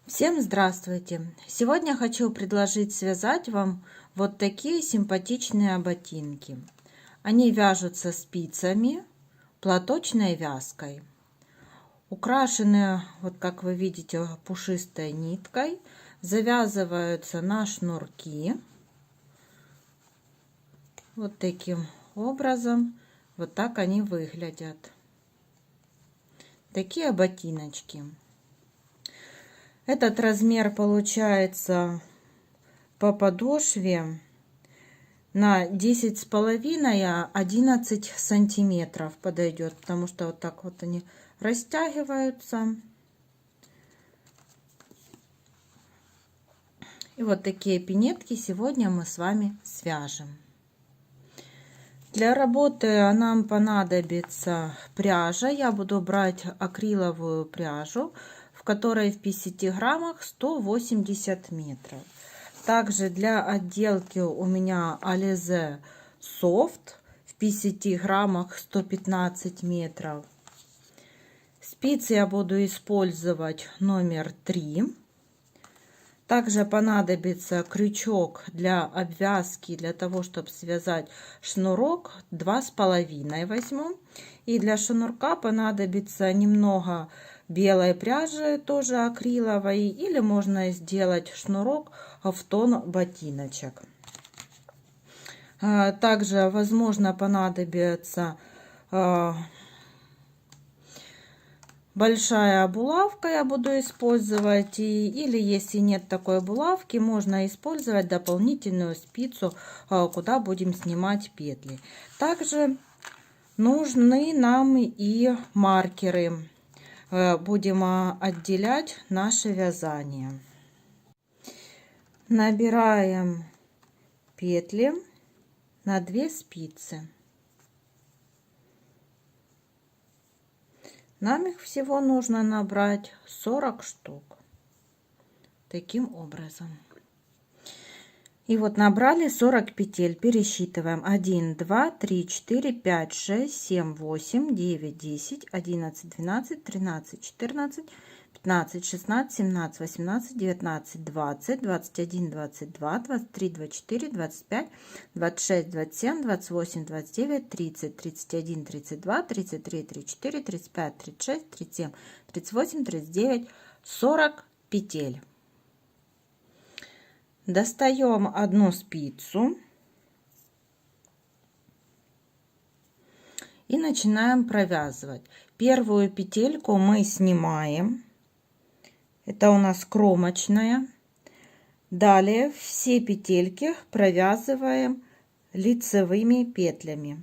Всем здравствуйте! Сегодня хочу предложить связать вам вот такие симпатичные ботинки. Они вяжутся спицами, платочной вязкой. Украшены, вот как вы видите, пушистой ниткой. Завязываются на шнурки. Вот таким образом. Вот так они выглядят. Такие ботиночки. Этот размер получается по подошве на 10,5-11 сантиметров подойдет, потому что вот так вот они растягиваются. И вот такие пинетки сегодня мы с вами свяжем. Для работы нам понадобится пряжа. Я буду брать акриловую пряжу, в которой в 50 граммах 180 метров. Также для отделки у меня Alize Soft в 50 граммах 115 метров. Спицы я буду использовать номер 3. Также понадобится крючок для обвязки, для того, чтобы связать шнурок, 2,5 возьму. И для шнурка понадобится немного белой пряжи, тоже акриловой, или можно сделать шнурок в тон ботиночек. Также, возможно, понадобится большая булавка, я буду использовать, или если нет такой булавки, можно использовать дополнительную спицу, куда будем снимать петли. Также нужны нам и маркеры, будем отделять наше вязание. Набираем петли на 2 спицы. Нам их всего нужно набрать 40 штук. Таким образом. И вот набрали 40 петель. Пересчитываем. 1, 2, 3, 4, 5, 6, 7, 8, 9, 10, 11, 12, 13, 14, 15, 16, 17, 18, 19, 20, 21, 22, 23, 24, 25, 26, 27, 28, 29, 30, 31, 32, 33, 34, 35, 36, 37, 38, 39, 40 петель. Достаем одну спицу и начинаем провязывать. Первую петельку мы снимаем. Это у нас кромочная. Далее все петельки провязываем лицевыми петлями.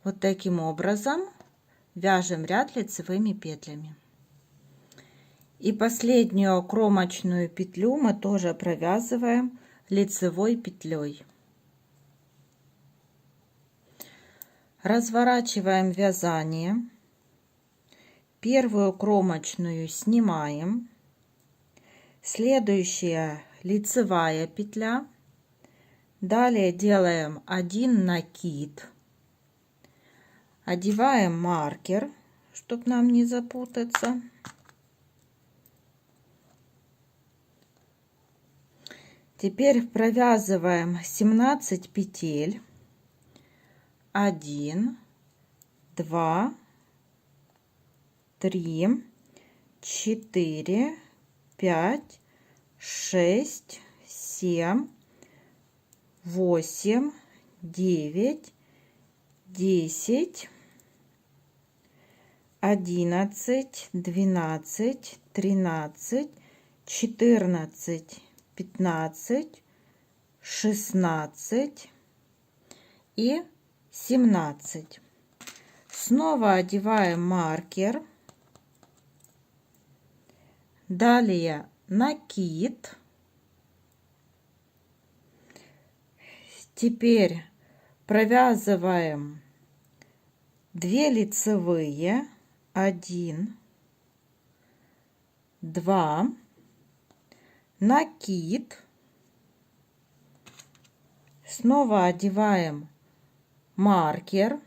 Вот таким образом вяжем ряд лицевыми петлями. И последнюю кромочную петлю мы тоже провязываем лицевой петлей. Разворачиваем вязание. Первую кромочную снимаем. Следующая лицевая петля. Далее делаем 1 накид. Одеваем маркер, чтобы нам не запутаться. Теперь провязываем 17 петель. 1, 2, 3, 4, 5, 6, 7, 8, 9, 10, 11, 12, 13, 14, 15, 16 и 17. Снова одеваем маркер. Далее накид. Теперь провязываем 2 лицевые. 1, 2, накид. Снова одеваем маркер.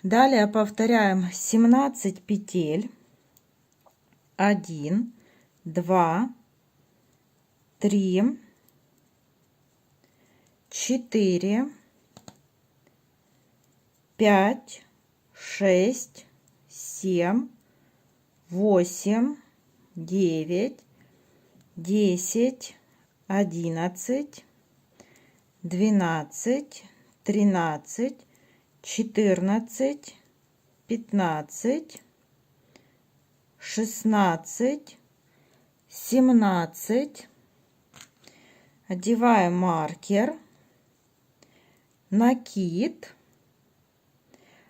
Далее повторяем 17 петель. 1, 2, 3, 4, 5, 6, 7, 8, 9, 10, 11, 12, 13, 14, 15, 16, 17. Одеваем маркер, накид,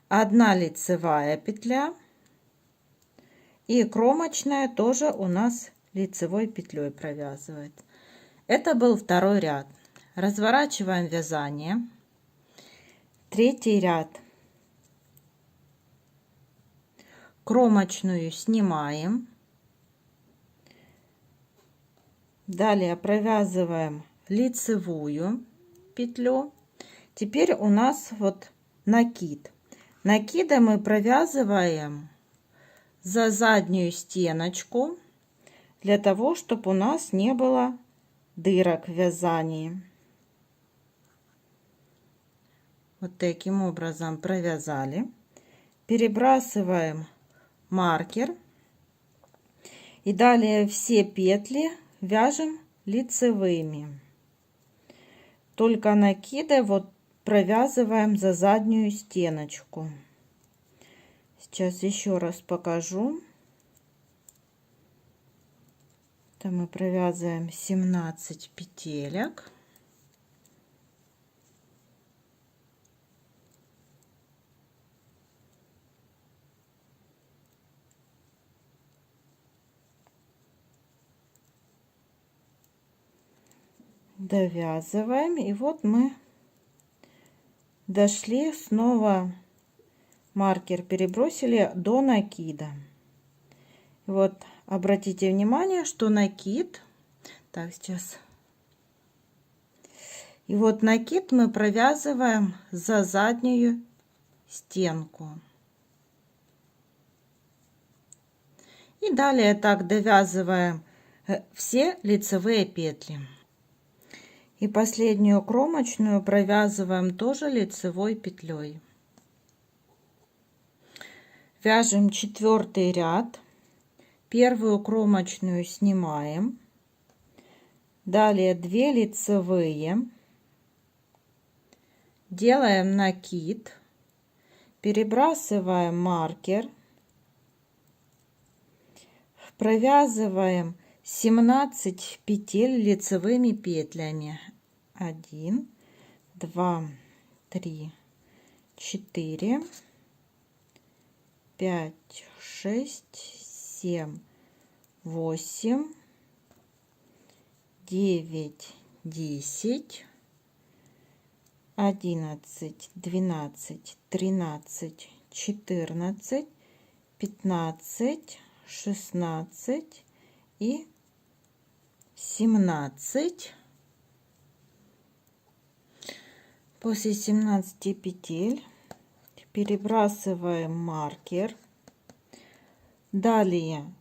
1 лицевая петля и кромочная тоже у нас лицевой петлей провязывает. Это был второй ряд. Разворачиваем вязание. Третий ряд. Кромочную снимаем. Далее провязываем лицевую петлю. Теперь у нас вот накид. Накиды мы провязываем за заднюю стеночку, для того, чтобы у нас не было дырок в вязании. Вот таким образом провязали. Перебрасываем маркер. И далее все петли вяжем лицевыми. Только накиды вот провязываем за заднюю стеночку. Сейчас еще раз покажу. Это мы провязываем 17 петелек. Довязываем, и вот мы дошли, снова маркер перебросили до накида. Вот обратите внимание, что накид, так сейчас, и вот накид мы провязываем за заднюю стенку. И далее так довязываем все лицевые петли. И последнюю кромочную провязываем тоже лицевой петлей. Вяжем 4 ряд. Первую кромочную снимаем. Далее 2 лицевые. Делаем накид. Перебрасываем маркер. Провязываем 17 петель лицевыми петлями. 1, 2, 3, 4, 5, 6, 7, 8, 9, 10, 11, 12, 13, 14, 15, 16 и 17. После 17 петель перебрасываем маркер. Далее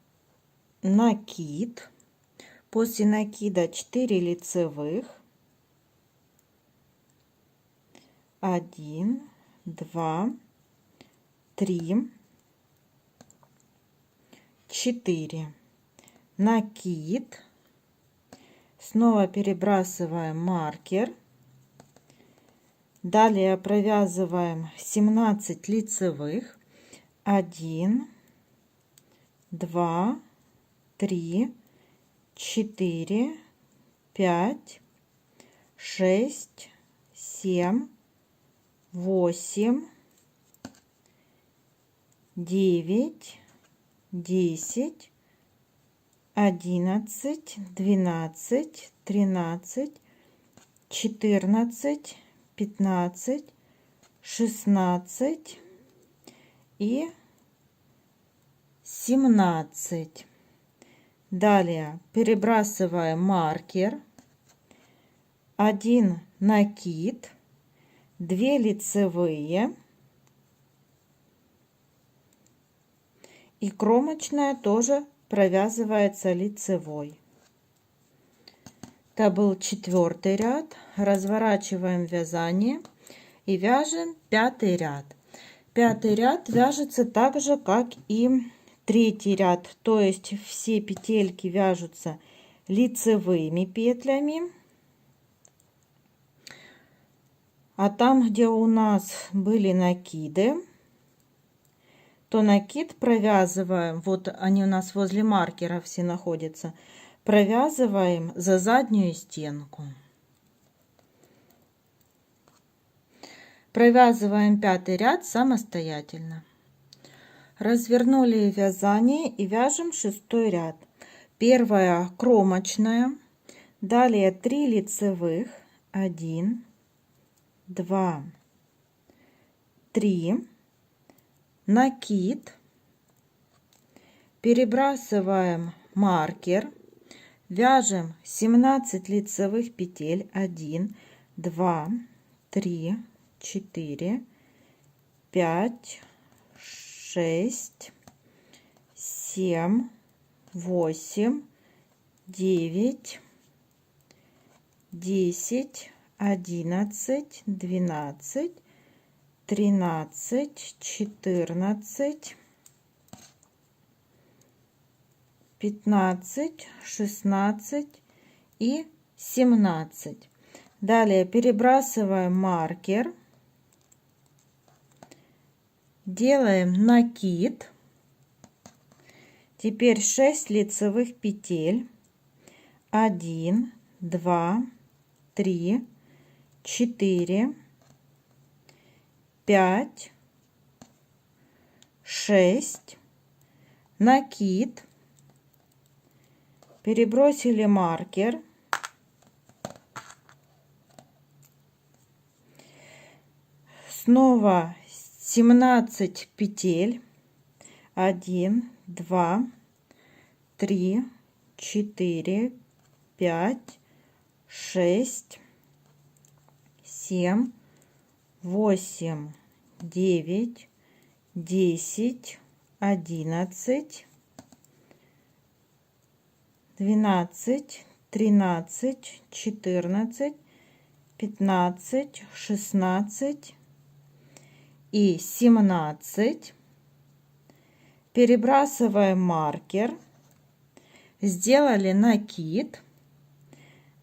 накид. После накида 4 лицевых. 1, 2, 3, 4. Накид. Снова перебрасываем маркер. Далее провязываем 17 лицевых. 1, 2, 3, 4, 5, 6, 7, 8, 9, 10, 11, 12, 13, 14, 15, 16 и 17. Далее перебрасываем маркер, 1 накид, 2 лицевые, И кромочная тоже провязывается лицевой. Это был 4-й ряд. Разворачиваем вязание и вяжем 5-й ряд. 5-й ряд вяжется так же, как и 3-й ряд, то есть все петельки вяжутся лицевыми петлями. А там, где у нас были накиды, то накид провязываем, вот они у нас возле маркера все находятся, провязываем за заднюю стенку. Провязываем 5-й ряд самостоятельно. Развернули вязание и вяжем 6-й ряд. Первая кромочная, далее 3 лицевых, 1, 2, 3, накид, перебрасываем маркер, вяжем 17 лицевых петель, 1, 2, 3, 4, 5, 6, 7, 8, 9, 10, 11, 12, 13, 14, 15, 16 и 17. Далее перебрасываем маркер, делаем накид. Теперь 6 лицевых петель, 1, 2, 3, 4, 5, 6, накид, перебросили маркер, снова 17 петель, 1, 2, 3, 4, 5, 6, 7, 8, 9, 10, 11, 12, 13, 14, 15, 16 и 17. Перебрасываем маркер, сделали накид,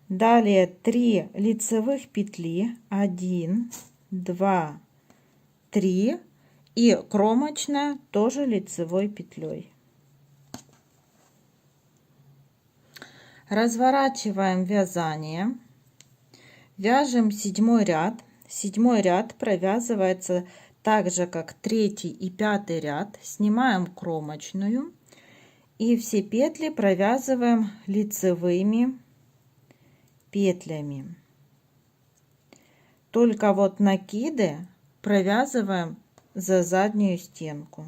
далее 3 лицевых петли, 1, 2, 3 и кромочная тоже лицевой петлей. Разворачиваем вязание, вяжем 7-й ряд. 7-й ряд провязывается так же, как 3-й и 5-й ряд. Снимаем кромочную и все петли провязываем лицевыми петлями. Только вот накиды провязываем за заднюю стенку.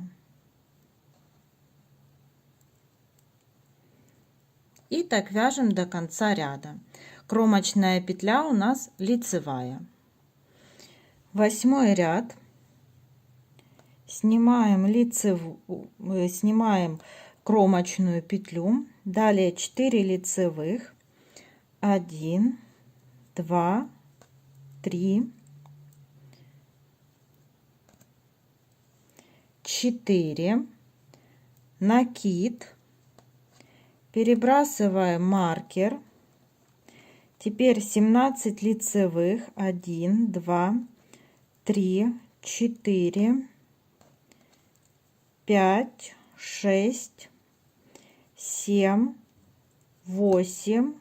И так вяжем до конца ряда. Кромочная петля у нас лицевая. 8-й ряд. Снимаем кромочную петлю. Далее 4 лицевых. 1, 2, 3, 4. Накид. Перебрасываем маркер. Теперь 17 лицевых, 1, 2, 3, 4, 5, 6, 7, 8,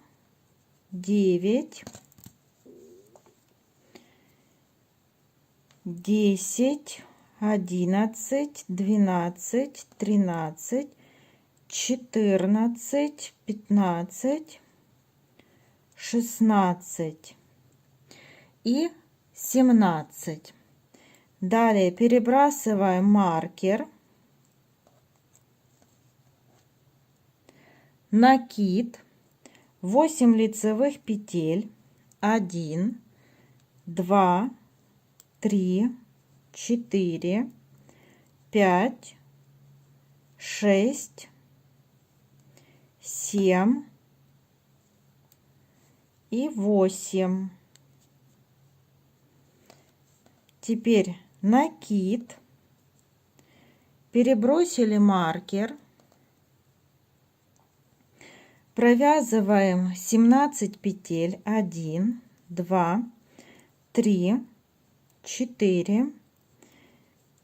9, 10, 11, 12, 13, 14, 15, 16 и 17. Далее перебрасываем маркер, накид, 8 лицевых петель, 1, 2, 3, 4, 5, 6, 7 и 8. Теперь накид, перебросили маркер, провязываем 17 петель, 1, 2, 3, 4,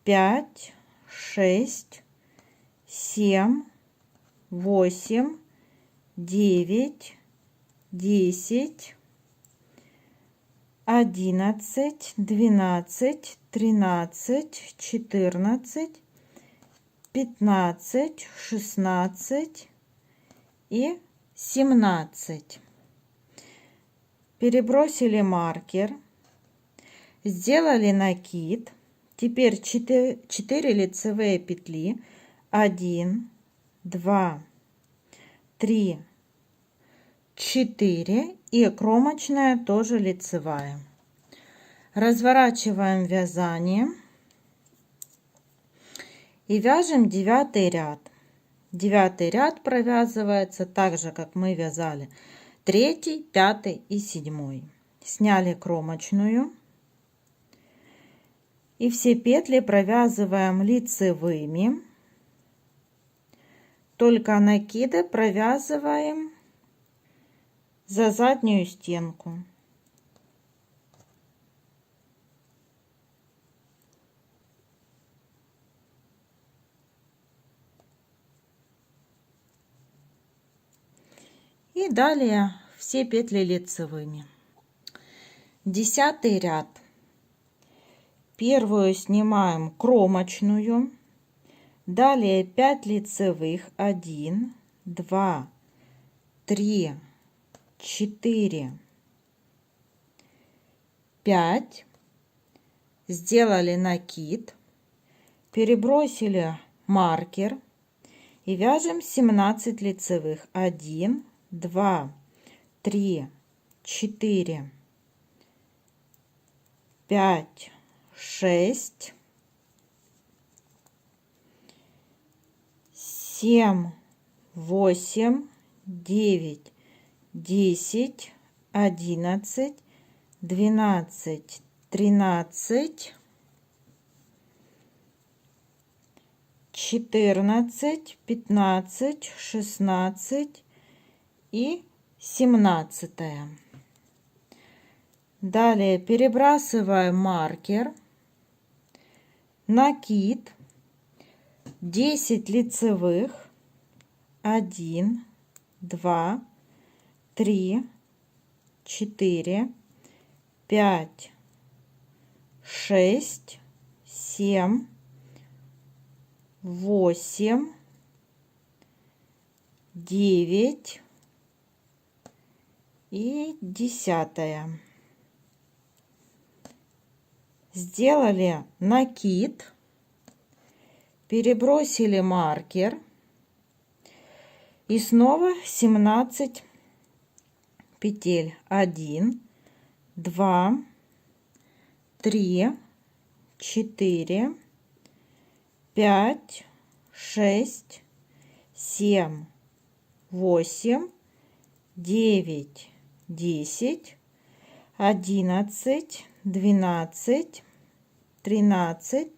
5, 6, 7, 8, 9, 10, 11, 12, 13, 14, 15, 16 и 17. Перебросили маркер, сделали накид. Теперь 4 лицевые петли, 1, 2, 3, 4 и кромочная тоже лицевая. Разворачиваем вязание и вяжем 9 ряд. 9 ряд провязывается так же, как мы вязали 3, 5 и 7. Сняли кромочную и все петли провязываем лицевыми, только накиды провязываем за заднюю стенку. И далее все петли лицевыми. 10 ряд. Первую снимаем кромочную, далее 5 лицевых, 1, 2, 3, 4, 5, сделали накид, перебросили маркер и вяжем 17 лицевых, 1, 2, 3, 4, 5, 6, 7, 8, 9, 10, 11, 12, 13, 14, 15, 16 и 17. Далее перебрасываем маркер, накид, 10 лицевых, 1, 2, 3, 4, 5, 6, 7, 8, 9 и 10. Сделали накид, перебросили маркер и снова 17 петель, 1, 2, 3, 4, 5, 6, 7, 8, 9, 10, 11, 12, 13,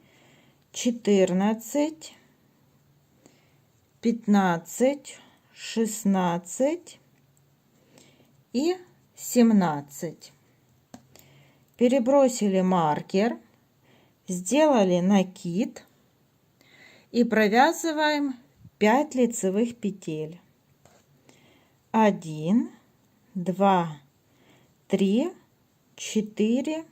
14, 15, 16 и 17. Перебросили маркер, сделали накид и провязываем 5 лицевых петель. 1, 2, 3, 4,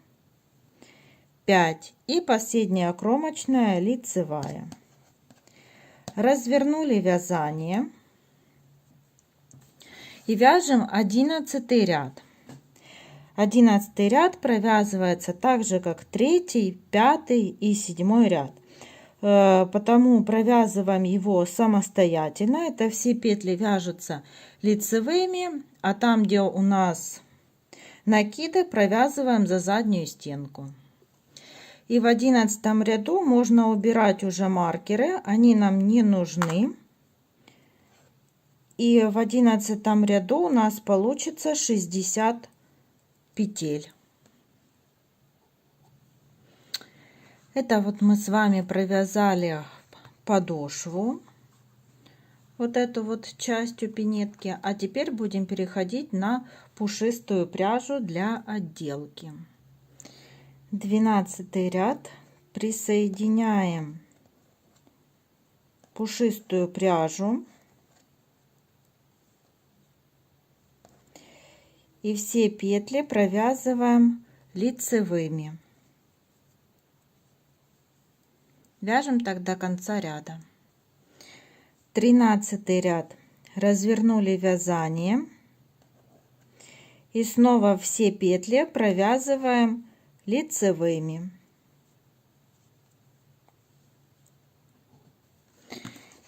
5 и последняя кромочная лицевая. Развернули вязание и вяжем 11 ряд. 11 ряд провязывается так же, как 3, 5 и 7 ряд. Потому провязываем его самостоятельно. Это все петли вяжутся лицевыми, а там, где у нас накиды, провязываем за заднюю стенку. И в 11 ряду можно убирать уже маркеры, они нам не нужны. И в 11 ряду у нас получится 60 петель. Это вот мы с вами провязали подошву, вот эту вот частью пинетки. А теперь будем переходить на пушистую пряжу для отделки. 12 ряд, присоединяем пушистую пряжу и все петли провязываем лицевыми. Вяжем так до конца ряда. 13 ряд, развернули вязание и снова все петли провязываем лицевыми.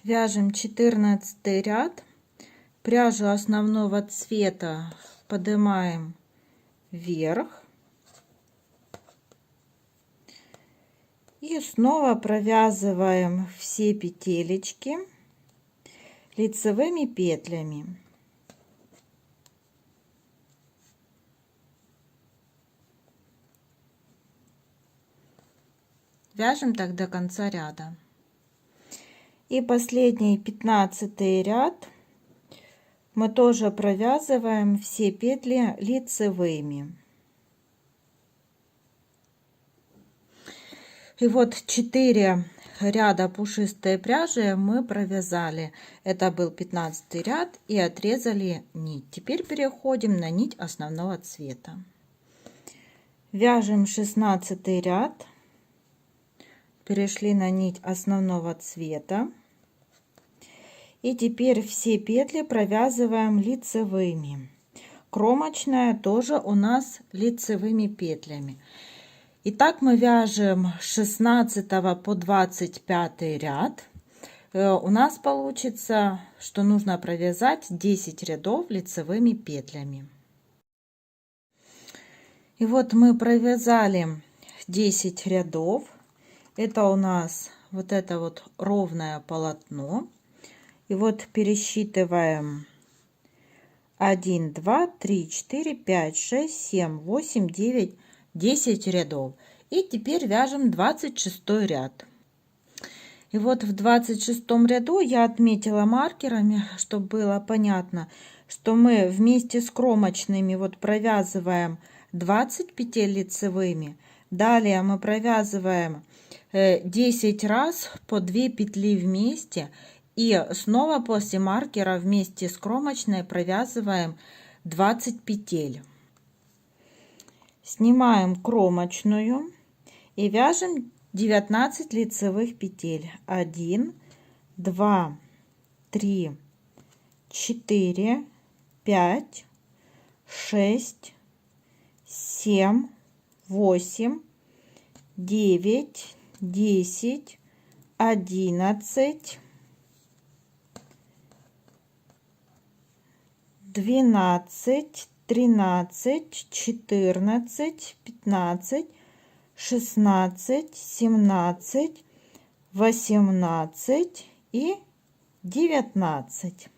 Вяжем 14 ряд, пряжу основного цвета поднимаем вверх и снова провязываем все петелечки лицевыми петлями. Вяжем так до конца ряда. И последний 15 ряд мы тоже провязываем все петли лицевыми. И вот 4 ряда пушистой пряжи мы провязали. Это был 15 ряд, и отрезали нить. Теперь переходим на нить основного цвета. Вяжем 16 ряд. Перешли на нить основного цвета. И теперь все петли провязываем лицевыми. Кромочная тоже у нас лицевыми петлями. Итак, мы вяжем с 16 по 25 ряд. У нас получится, что нужно провязать 10 рядов лицевыми петлями. И вот мы провязали 10 рядов. Это у нас вот это вот ровное полотно. И вот пересчитываем 1, 2, 3, 4, 5, 6, 7, 8, 9, 10 рядов. И теперь вяжем 26 ряд. И вот в 26 ряду я отметила маркерами, чтобы было понятно, что мы вместе с кромочными вот провязываем 20 петель лицевыми. Далее мы провязываем 10 раз по 2 петли вместе. И снова после маркера вместе с кромочной провязываем 20 петель. Снимаем кромочную и вяжем 19 лицевых петель. 1, 2, 3, 4, 5, 6, 7, 8, 9, 10, 11, 12, 13, 14, 15, 16, 17, 18 и 19.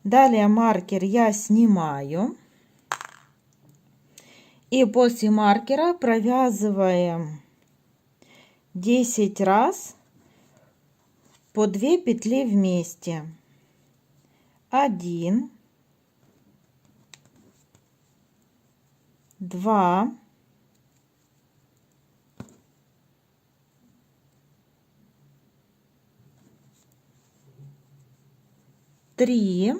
Далее маркер я снимаю. И после маркера провязываем 10 раз по 2 петли вместе. 1, 2, 3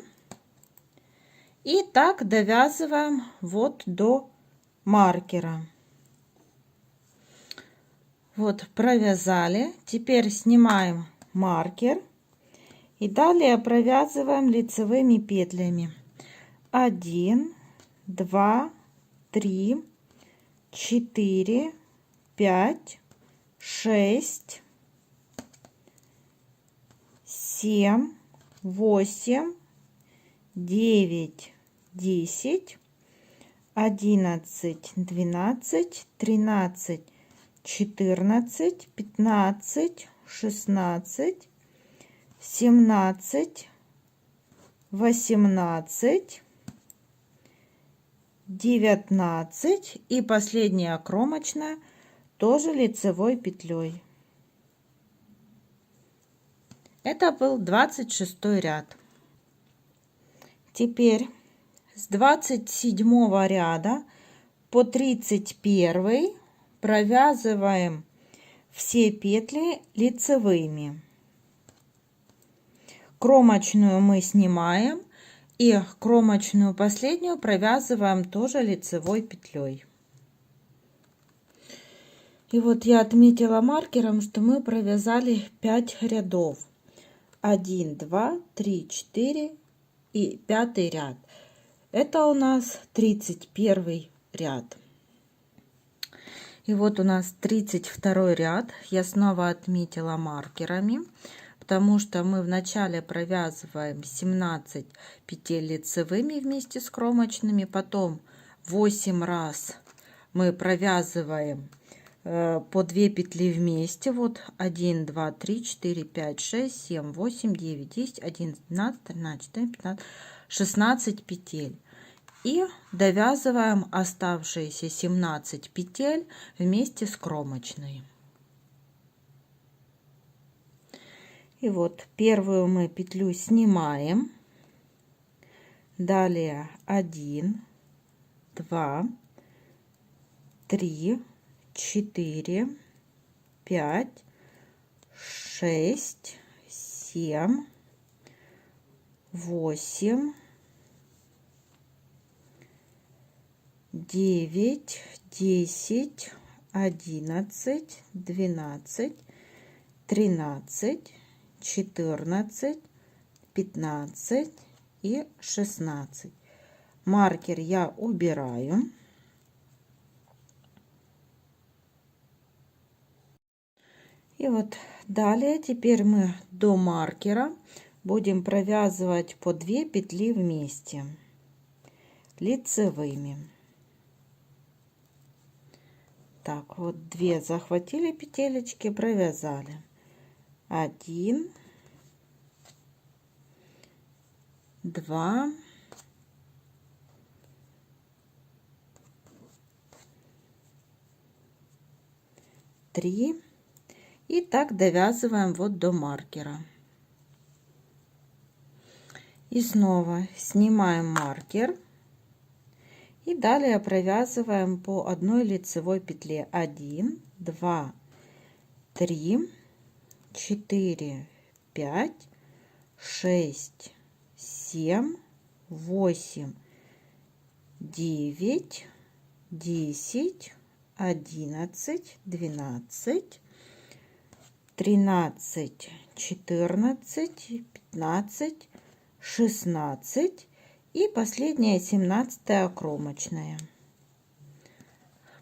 и так довязываем вот до маркера. Вот провязали. Теперь снимаем маркер и далее провязываем лицевыми петлями. 1, 2, 3, 4, 5, 6, 7, 8, 9, 10, 11, 12, 13, 14, 15, 16, 17, 18, 19 и последняя кромочная тоже лицевой петлей. Это был 26 ряд. Теперь с 27 ряда по 31 провязываем все петли лицевыми. Кромочную мы снимаем и кромочную последнюю провязываем тоже лицевой петлей. И вот я отметила маркером, что мы провязали 5 рядов. 1, 2, 3, 4 и 5 ряд. Это у нас 31 ряд. И вот у нас 32 ряд. Я снова отметила маркерами, потому что мы вначале провязываем 17 петель лицевыми вместе с кромочными, потом 8 раз мы провязываем по 2 петли вместе. Вот 1, 2, 3, 4, 5, 6, 7, 8, 9, 10, 11, 12, 13, 14, 15, 16 петель. И довязываем оставшиеся 17 петель вместе с кромочной. И вот первую мы петлю снимаем. Далее 1, 2, 3, 4, 5, 6, 7, 8, 9, 10, 11, 12, 13, 14, 15 и 16. Маркер я убираю. И вот далее теперь мы до маркера будем провязывать по 2 петли вместе лицевыми. Так, вот 2 захватили петелечки, провязали. 1, 2, 3 и так довязываем вот до маркера. И снова снимаем маркер. И далее провязываем по одной лицевой петле. 1, 2, 3, 4, 5, 6, 7, 8, 9, 10, 11, 12, 13, 14, 15, 16 и последняя 17-я кромочная.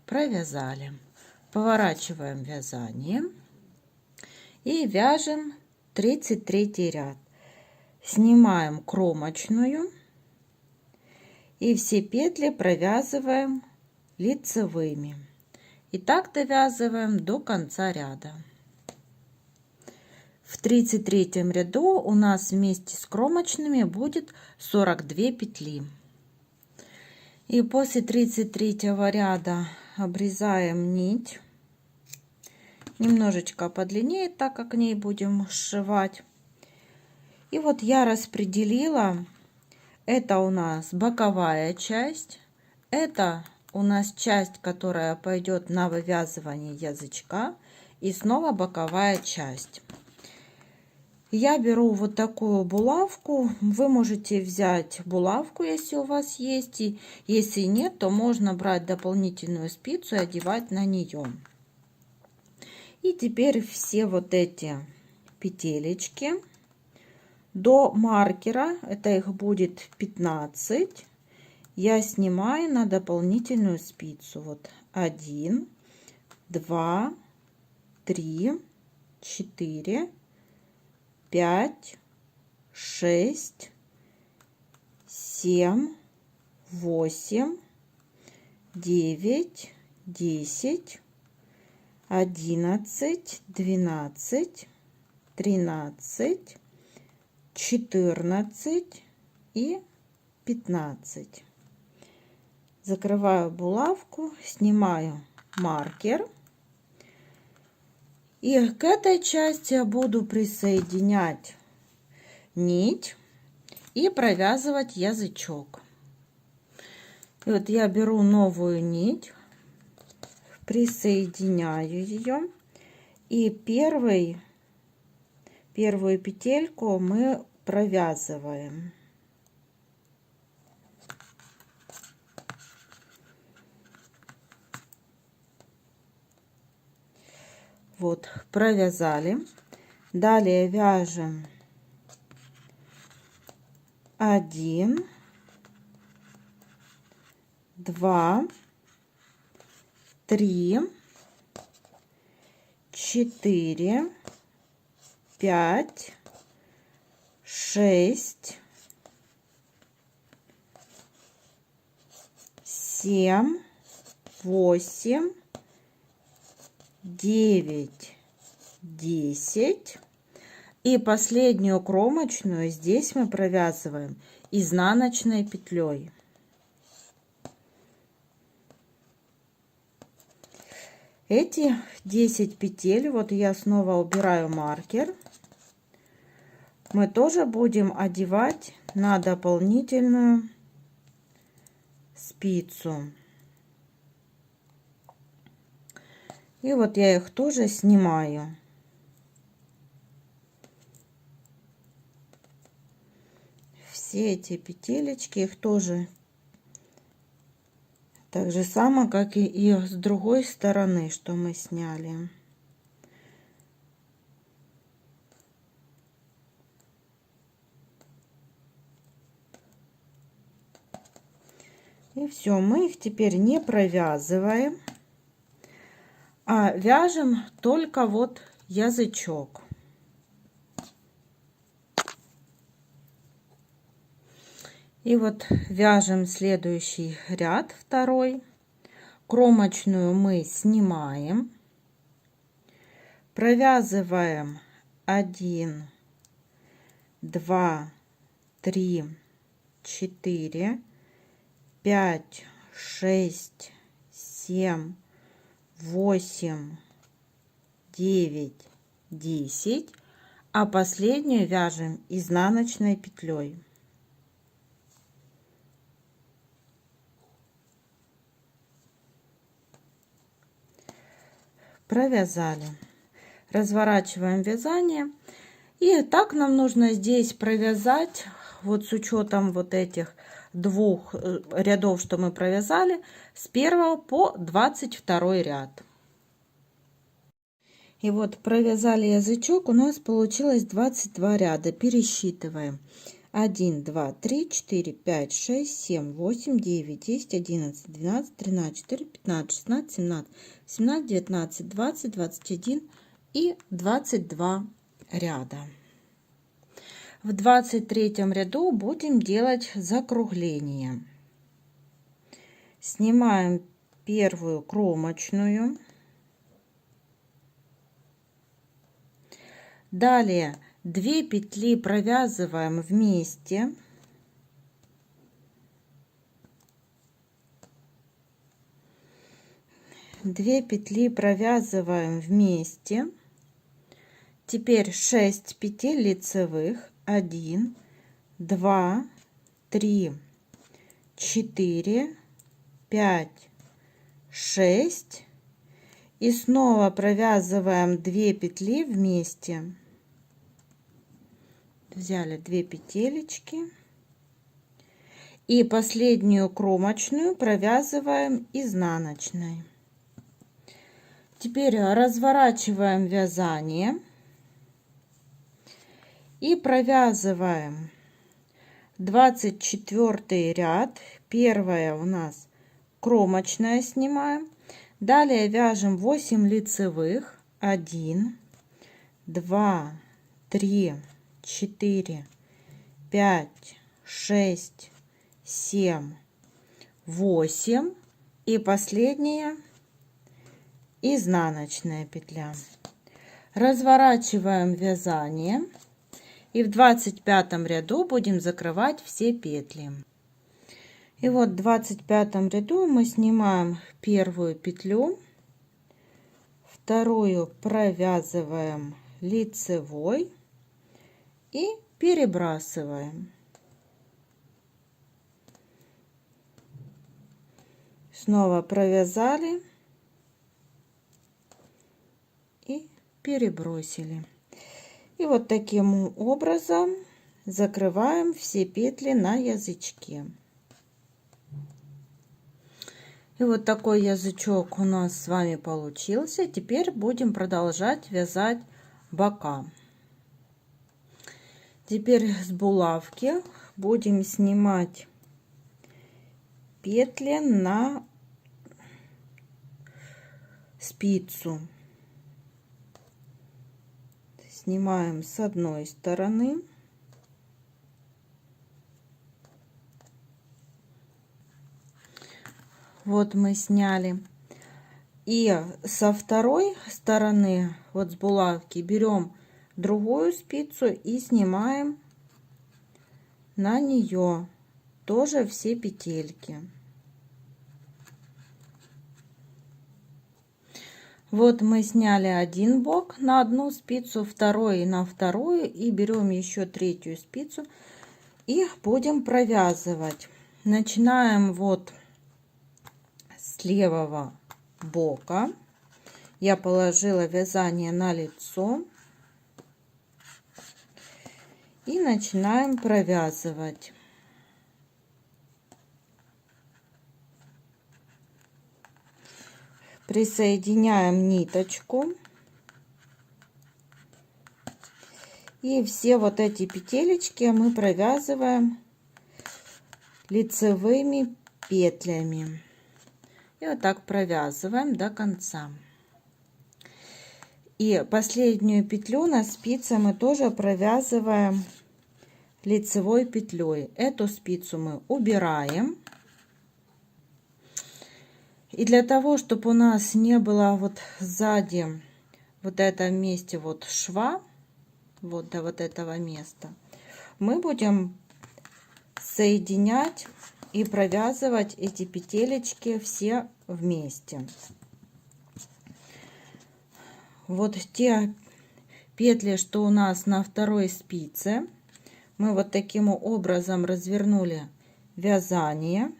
Провязали. Поворачиваем вязание и вяжем 33 ряд. Снимаем кромочную и все петли провязываем лицевыми. И так довязываем до конца ряда. В 33 ряду у нас вместе с кромочными будет 42 петли. И после 33 ряда обрезаем нить. Немножечко подлиннее, так как к ней будем сшивать. И вот я распределила. Это у нас боковая часть. Это у нас часть, которая пойдет на вывязывание язычка. И снова боковая часть. Я беру вот такую булавку. Вы можете взять булавку, если у вас есть. И если нет, то можно брать дополнительную спицу и одевать на нее. И теперь все вот эти петелечки до маркера, это их будет 15, я снимаю на дополнительную спицу. Вот 1, 2, 3, 4, 5, 6, 7, 8, 9, 10, 11, 12, 13, 14 и 15. Закрываю булавку, снимаю маркер. И к этой части я буду присоединять нить и провязывать язычок. И вот я беру новую нить, присоединяю ее, и первую петельку мы провязываем. Вот, провязали. Далее вяжем 1, 2, 3, 4, 5, 6, 7, 8, 9, 10. И последнюю кромочную здесь мы провязываем изнаночной петлей. Эти 10 петель, вот я снова убираю маркер, мы тоже будем одевать на дополнительную спицу. И вот я их тоже снимаю. Все эти петелечки, их тоже так же само, как и с другой стороны, что мы сняли. И все, мы их теперь не провязываем, а вяжем только вот язычок. И вот вяжем следующий ряд, второй. Кромочную мы снимаем, провязываем 1, 2, 3, 4, 5, 6, 7, 8, 9, 10, а последнюю вяжем изнаночной петлей. Провязали, разворачиваем вязание, и так нам нужно здесь провязать, вот с учетом вот этих двух рядов, что мы провязали, с 1 по 22 ряд. И вот провязали язычок, у нас получилось 22 ряда. Пересчитываем: 1, 2, 3, 4, 5, 6, 7, 8, 9, 10, 11, 12, 13, 14, 15, 16, 17, 17, 19, 20, 21 и 22 ряда. В 23 ряду будем делать закругление. Снимаем первую кромочную. Далее 2 петли провязываем вместе. Две петли провязываем вместе. Теперь 6 петель лицевых. 1, 2, 3, 4, 5, 6. И снова провязываем 2 петли вместе. Взяли 2 петелечки. И последнюю кромочную провязываем изнаночной. Теперь разворачиваем вязание и провязываем 24 ряд. Первая у нас кромочная, снимаем. Далее вяжем 8 лицевых. 1, 2, 3, 4, 5, 6, 7, 8. И последняя изнаночная петля. Разворачиваем вязание и в 25 ряду будем закрывать все петли. И вот в 25 ряду мы снимаем первую петлю, вторую провязываем лицевой и перебрасываем. Снова провязали и перебросили. И вот таким образом закрываем все петли на язычке. И вот такой язычок у нас с вами получился. Теперь будем продолжать вязать бока. Теперь с булавки будем снимать петли на спицу. Снимаем с одной стороны. Вот мы сняли. И со второй стороны, вот с булавки, берем другую спицу и снимаем на нее тоже все петельки. Вот мы сняли один бок на одну спицу, второй на вторую, и берем еще третью спицу и будем провязывать. Начинаем вот с левого бока. Я положила вязание на лицо и начинаем провязывать. Присоединяем ниточку и все вот эти петелечки мы провязываем лицевыми петлями. И вот так провязываем до конца. И последнюю петлю на спице мы тоже провязываем лицевой петлей. Эту спицу мы убираем. И для того, чтобы у нас не было вот сзади вот этом месте вот шва, вот до вот этого места, мы будем соединять и провязывать эти петелечки все вместе. Вот те петли, что у нас на второй спице, мы вот таким образом развернули вязание.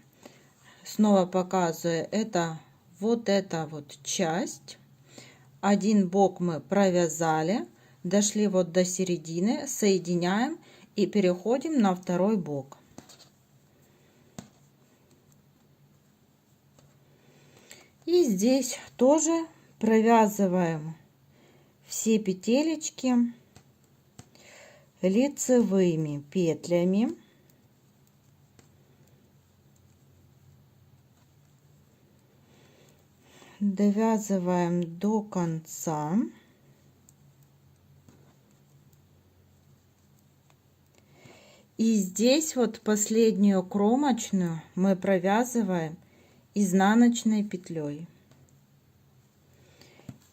Снова показываю, это вот эта вот часть. Один бок мы провязали, дошли вот до середины, соединяем и переходим на второй бок. И здесь тоже провязываем все петелечки лицевыми петлями. Довязываем до конца. И здесь вот последнюю кромочную мы провязываем изнаночной петлей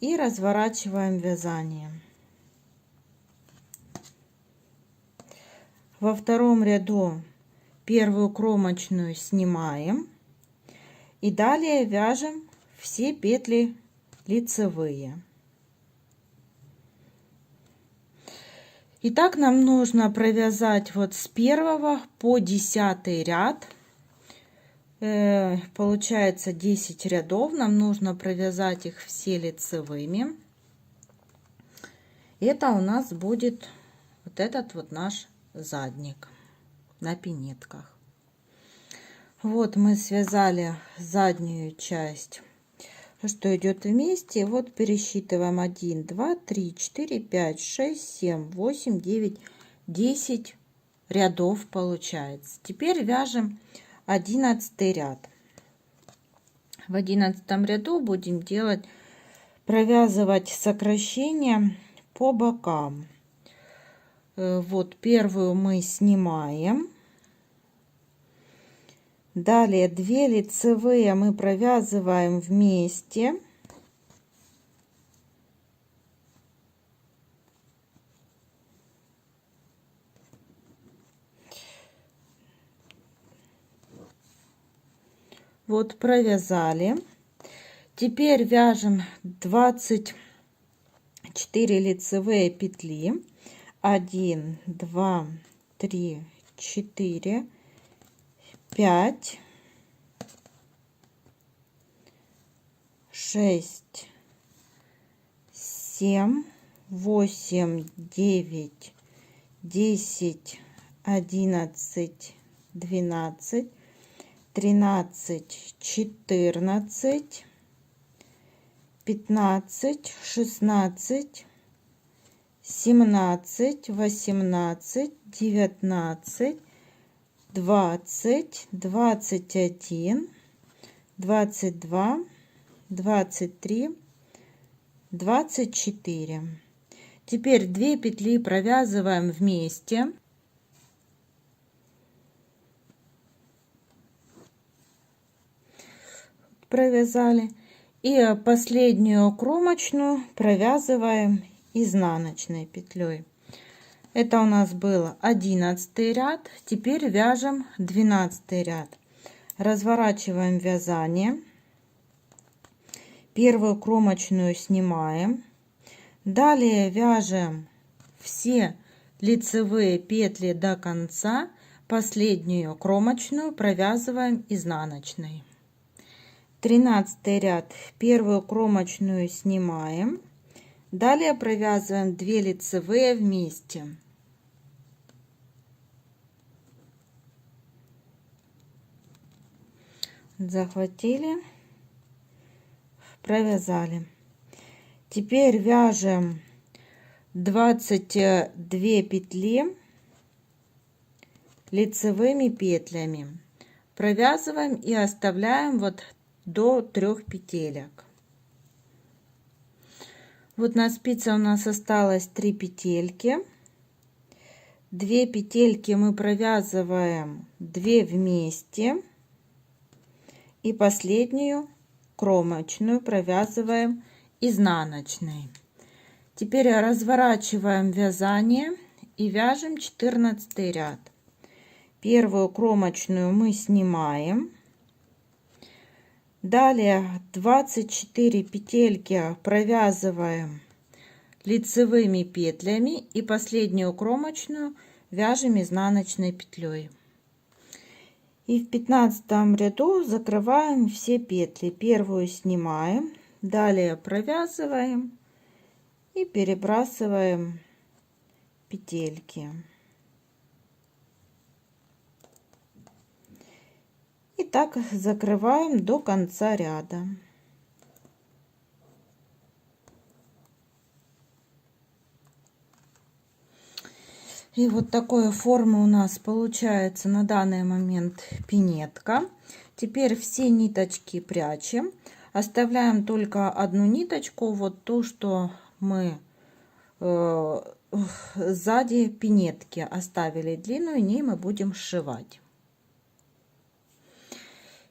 и разворачиваем вязание. Во втором ряду первую кромочную снимаем и далее вяжем все петли лицевые. Итак, нам нужно провязать вот с 1 по 10 ряд. Получается 10 рядов. Нам нужно провязать их все лицевыми. Это у нас будет вот этот вот наш задник на пинетках. Вот мы связали заднюю часть, что идет вместе. Вот пересчитываем 1, 2, 3, 4, 5, 6, 7, 8, 9, 10 рядов получается. Теперь вяжем 11 ряд. В 11 ряду будем провязывать сокращения по бокам. Вот первую мы снимаем. Далее 2 лицевые мы провязываем вместе. Вот провязали. Теперь вяжем 24 лицевые петли. 1, 2, 3, 4, 5, 6, 7, 8, 9, 10, 11, 12, 13, 14, 15, 16, 17, 18, 19, 20, 21, 22, 23, 24. Теперь 2 петли провязываем вместе. Провязали. И последнюю кромочную провязываем изнаночной петлей. Это у нас был 11 ряд. Теперь вяжем 12 ряд. Разворачиваем вязание. Первую кромочную снимаем. Далее вяжем все лицевые петли до конца. Последнюю кромочную провязываем изнаночной. 13 ряд. Первую кромочную снимаем. Далее провязываем 2 лицевые вместе. Захватили, провязали. Теперь вяжем 22 петли лицевыми петлями. Провязываем и оставляем вот до 3 петелек. Вот на спице у нас осталось 3 петельки. 2 петельки мы провязываем 2 вместе. И последнюю кромочную провязываем изнаночной. Теперь разворачиваем вязание и вяжем 14 ряд. Первую кромочную мы снимаем. Далее 24 петельки провязываем лицевыми петлями и последнюю кромочную вяжем изнаночной петлей. И в 15 ряду закрываем все петли. Первую снимаем, далее провязываем и перебрасываем петельки. И так закрываем до конца ряда. И вот такой формы у нас получается на данный момент пинетка. Теперь все ниточки прячем. Оставляем только одну ниточку, вот ту, что мы сзади пинетки оставили длинную, ней мы будем сшивать.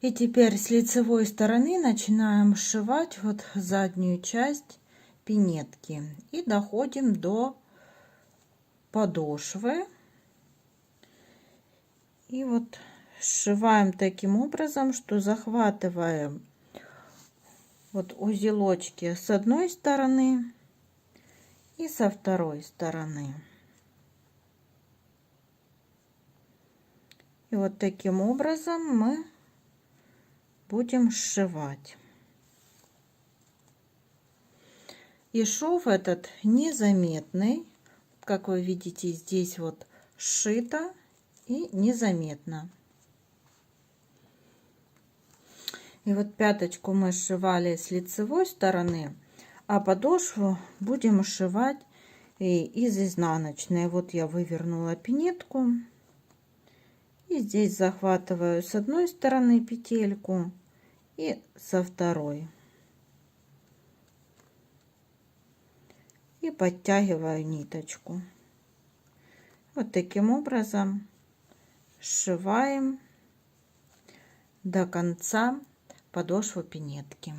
И теперь с лицевой стороны начинаем сшивать вот заднюю часть пинетки и доходим до подошвы. И вот сшиваем таким образом, что захватываем вот узелочки с одной стороны и со второй стороны. И вот таким образом мы будем сшивать. И шов этот незаметный, как вы видите, здесь вот сшито и незаметно. И вот пяточку мы сшивали с лицевой стороны, а подошву будем сшивать из изнаночной. Вот я вывернула пинетку и здесь захватываю с одной стороны петельку и со второй. И подтягиваю ниточку. Вот таким образом сшиваем до конца подошву пинетки.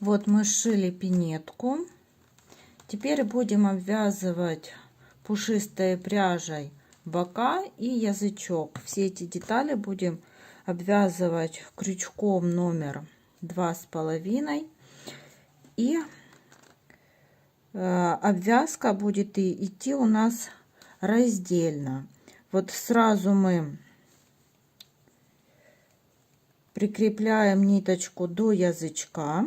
Вот мы сшили пинетку. Теперь будем обвязывать пушистой пряжей бока и язычок. Все эти детали будем обвязывать крючком номер 2,5, и обвязка будет идти у нас раздельно. Вот сразу мы прикрепляем ниточку до язычка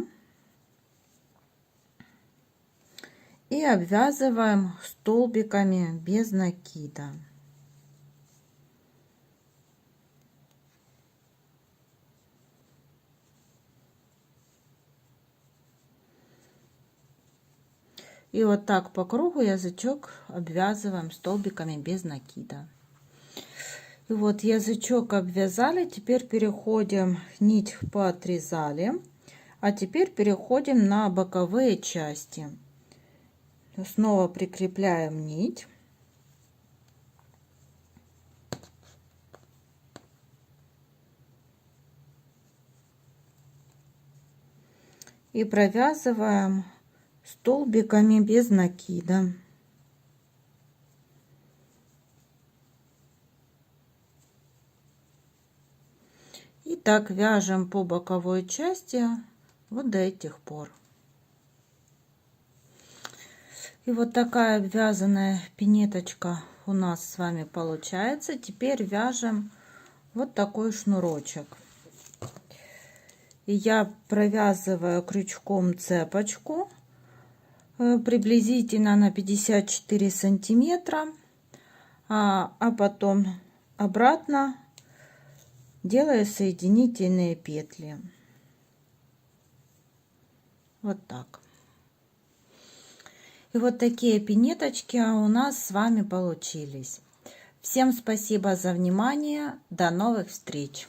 и обвязываем столбиками без накида. И вот так по кругу язычок обвязываем столбиками без накида. И вот язычок обвязали, теперь переходим, нить поотрезали, а теперь переходим на боковые части. Снова прикрепляем нить. И провязываем столбиками без накида. И так вяжем по боковой части вот до этих пор. И вот такая обвязанная пинеточка у нас с вами получается. Теперь вяжем вот такой шнурочек. И я провязываю крючком цепочку приблизительно на 54 сантиметра, а потом обратно делаю соединительные петли. Вот так. И вот такие пинеточки у нас с вами получились. Всем спасибо за внимание. До новых встреч!